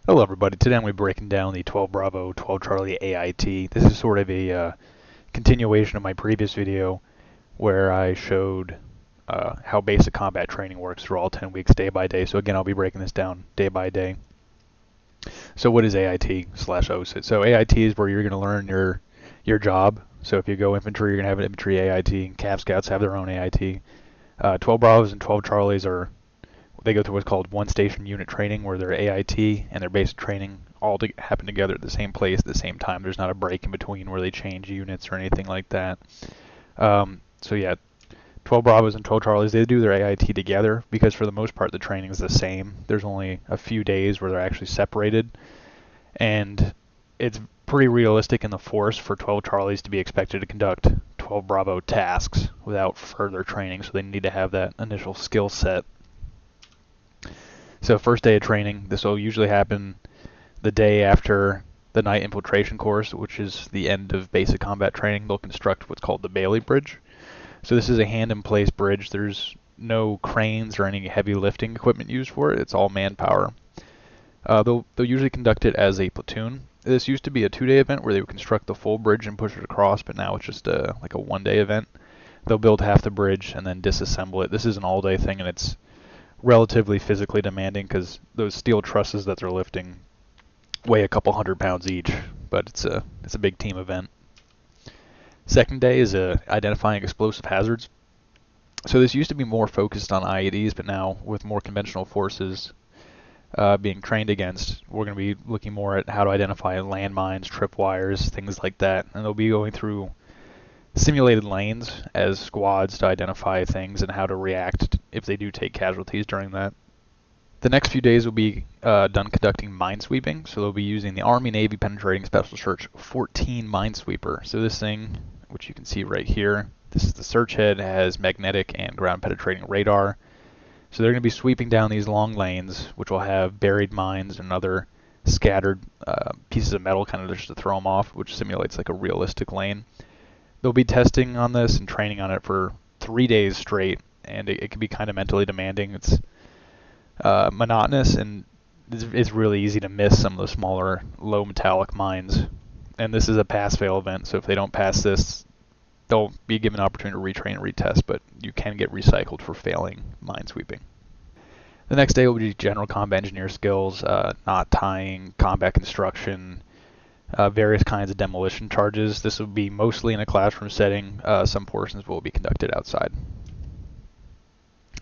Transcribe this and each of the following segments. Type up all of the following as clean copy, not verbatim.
Hello everybody, today I'm going to be breaking down the 12 Bravo, 12 Charlie AIT. This is sort of a continuation of my previous video where I showed how basic combat training works through all 10 weeks day by day. So again, I'll be breaking this down day by day. So what is AIT/OSIT? So AIT is where you're going to learn your job. So if you go infantry, you're going to have an infantry AIT, and Cav Scouts have their own AIT. 12 Bravos and 12 Charlies they go through what's called one station unit training, where their AIT and their basic training all happen together at the same place at the same time. There's not a break in between where they change units or anything like that. So yeah, 12 Bravos and 12 Charlies, they do their AIT together because for the most part the training is the same. There's only a few days where they're actually separated, and it's pretty realistic in the force for 12 Charlies to be expected to conduct 12 Bravo tasks without further training, so they need to have that initial skill set. So first day of training, this will usually happen the day after the night infiltration course, which is the end of basic combat training. They'll construct what's called the Bailey Bridge. So this is a hand-in-place bridge. There's no cranes or any heavy lifting equipment used for it. It's all manpower. They'll usually conduct it as a platoon. This used to be a 2-day event where they would construct the full bridge and push it across, but now it's just like a 1-day event. They'll build half the bridge and then disassemble it. This is an all-day thing, and it's relatively physically demanding because those steel trusses that they're lifting weigh a couple 100 pounds each, but it's a big team event. Second day is identifying explosive hazards. So this used to be more focused on IEDs, but now with more conventional forces being trained against, we're going to be looking more at how to identify landmines, tripwires, things like that, and they'll be going through simulated lanes as squads to identify things and how to react if they do take casualties during that. The next few days will be done conducting minesweeping, so they'll be using the Army Navy Penetrating Special Search 14 Minesweeper. So this thing, which you can see right here, this is the search head, has magnetic and ground penetrating radar. So they're going to be sweeping down these long lanes, which will have buried mines and other scattered pieces of metal kind of just to throw them off, which simulates like a realistic lane. They'll be testing on this and training on it for 3 days straight, and it can be kind of mentally demanding. It's monotonous, and it's really easy to miss some of the smaller, low metallic mines. And this is a pass-fail event, so if they don't pass this, they'll be given an opportunity to retrain and retest, but you can get recycled for failing minesweeping. The next day will be general combat engineer skills, knot tying, combat construction, various kinds of demolition charges. This will be mostly in a classroom setting. Some portions will be conducted outside.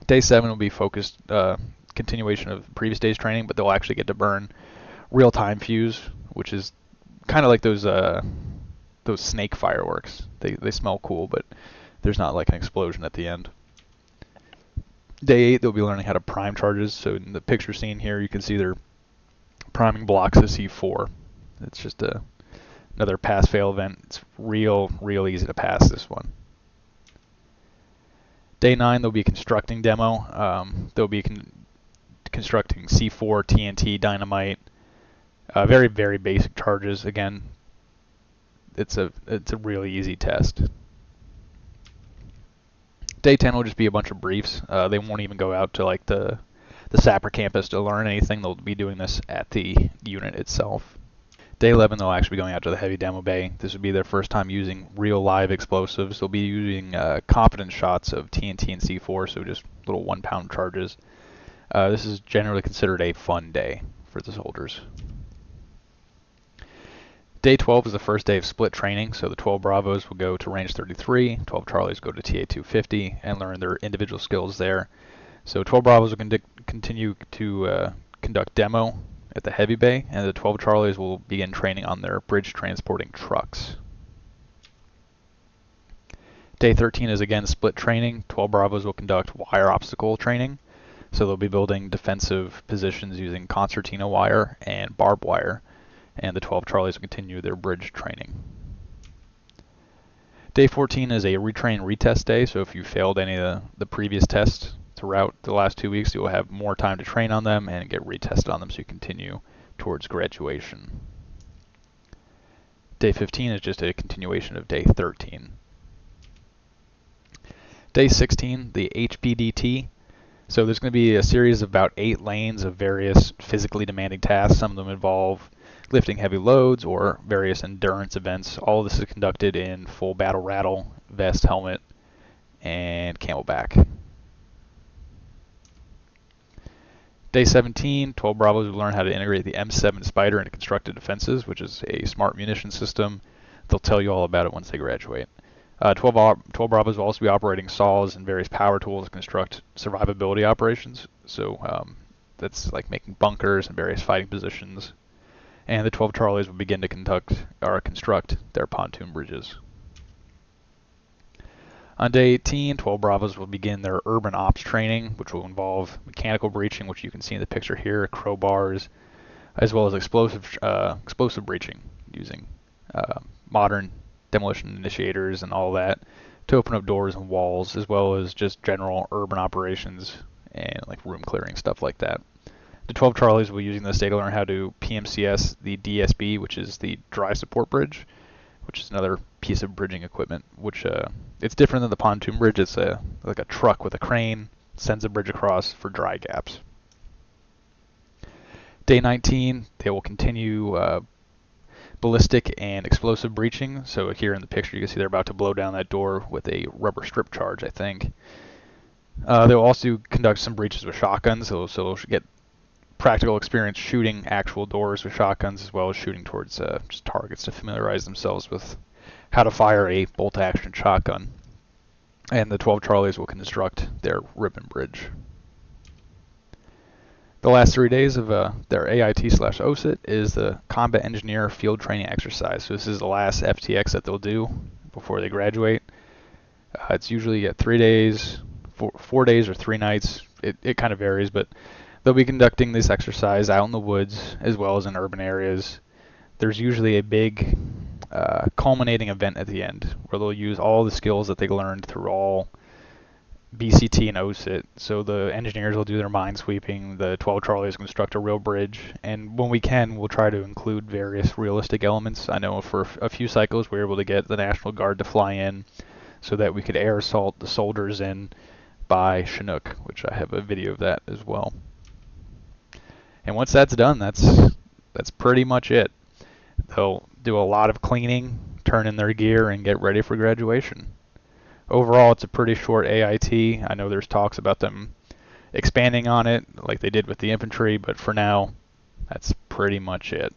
Day 7 will be focused continuation of previous day's training, but they'll actually get to burn real-time fuse, which is kind of like those snake fireworks. They smell cool, but there's not like an explosion at the end. Day 8, they'll be learning how to prime charges. So in the picture seen here, you can see they're priming blocks of C4. It's just another pass-fail event. It's real easy to pass this one. Day 9, they'll be constructing demo. They'll be constructing C4, TNT, dynamite. Very basic charges. Again, it's a really easy test. Day 10 will just be a bunch of briefs. They won't even go out to like the Sapper campus to learn anything. They'll be doing this at the unit itself. Day 11, they'll actually be going out to the heavy demo bay. This would be their first time using real live explosives. They'll be using confidence shots of TNT and C4, so just little 1-pound charges. This is generally considered a fun day for the soldiers. Day 12 is the first day of split training, so the 12 Bravos will go to range 33, 12 Charlies go to TA 250 and learn their individual skills there. So 12 Bravos will continue to conduct demo at the heavy bay, and the 12 Charlies will begin training on their bridge transporting trucks. Day 13 is again split training. 12 Bravos will conduct wire obstacle training, so they'll be building defensive positions using concertina wire and barbed wire, and the 12 Charlies will continue their bridge training. Day 14 is a retrain retest day, so if you failed any of the previous tests throughout the last 2 weeks, you will have more time to train on them and get retested on them so you continue towards graduation. Day 15 is just a continuation of day 13. Day 16, the HPDT. So there's going to be a series of about 8 lanes of various physically demanding tasks. Some of them involve lifting heavy loads or various endurance events. All of this is conducted in full battle rattle, vest, helmet, and camelback. Day 17, 12 Bravos will learn how to integrate the M7 Spider into constructed defenses, which is a smart munition system. They'll tell you all about it once they graduate. 12 Bravos will also be operating saws and various power tools to construct survivability operations. So that's like making bunkers and various fighting positions. And the 12 Charlies will begin to construct their pontoon bridges. On day 18, 12 Bravos will begin their urban ops training, which will involve mechanical breaching, which you can see in the picture here, crowbars, as well as explosive breaching using modern demolition initiators and all that to open up doors and walls, as well as just general urban operations and like room clearing, stuff like that. The 12 Charlies will be using this day to learn how to PMCS the DSB, which is the dry support bridge, which is another piece of bridging equipment, which it's different than the pontoon bridge. It's like a truck with a crane, sends a bridge across for dry gaps. Day 19, they will continue ballistic and explosive breaching. So here in the picture, you can see they're about to blow down that door with a rubber strip charge, I think. They'll also conduct some breaches with shotguns, so they'll get practical experience shooting actual doors with shotguns, as well as shooting towards just targets to familiarize themselves with how to fire a bolt-action shotgun. And the 12 Charlies will construct their ribbon bridge. The last 3 days of their AIT/OSIT is the Combat Engineer Field Training Exercise. So this is the last FTX that they'll do before they graduate. It's usually 3 days, 4 days or 3 nights. It kind of varies, but they'll be conducting this exercise out in the woods as well as in urban areas. There's usually a big culminating event at the end where they'll use all the skills that they learned through all BCT and OSIT. So the engineers will do their mine sweeping, the 12 Charlies construct a real bridge, and when we can, we'll try to include various realistic elements. I know for a few cycles we were able to get the National Guard to fly in so that we could air assault the soldiers in by Chinook, which I have a video of that as well. And once that's done, that's pretty much it. They'll do a lot of cleaning, turn in their gear, and get ready for graduation. Overall, it's a pretty short AIT. I know there's talks about them expanding on it like they did with the infantry, but for now, that's pretty much it.